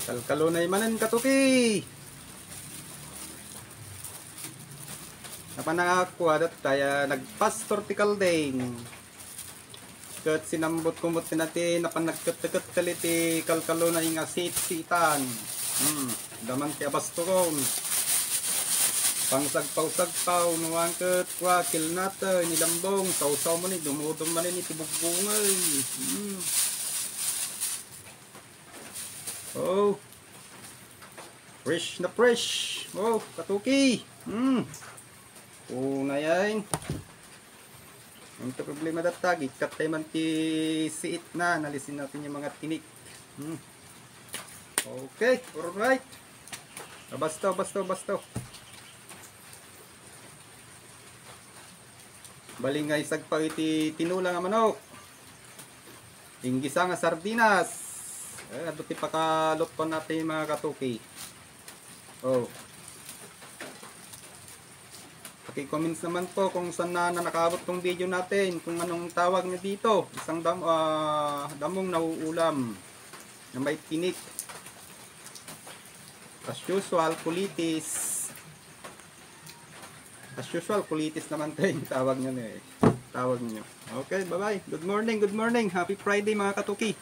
Kalkalunay manan katuki. Napanakakuha dat kaya nagpastor ti kaldeng. Kat sinambot kumot natin napanagkat-kat kaliti kalkalunay nga sit-sitan. Daman ti abasturong. Pangsagpaw-sagpaw nuwang kat wakil nata nilambong sausaw mo ni dumudong man ni tibugbungay. Oh. Fresh na fresh. Oh, katuki. Una yan. Ang problema datag, ikatay man ti siit na, nalisin natin yung mga tinik. Okay, alright. Basto. Balingay sagpa iti tinula nga manok. Inggisa nga sardinas. Ato ti pakalot pa natin mga katuki. Oh. Paki-comments naman po kung saan na nakabot tong video natin, kung anong tawag niya dito. Isang damong nauulam na may tinik. As usual, kulitis. As usual, kulitis naman ito yung tawag niya. Tawag niyo. Okay, bye-bye. Good morning. Happy Friday mga katuki.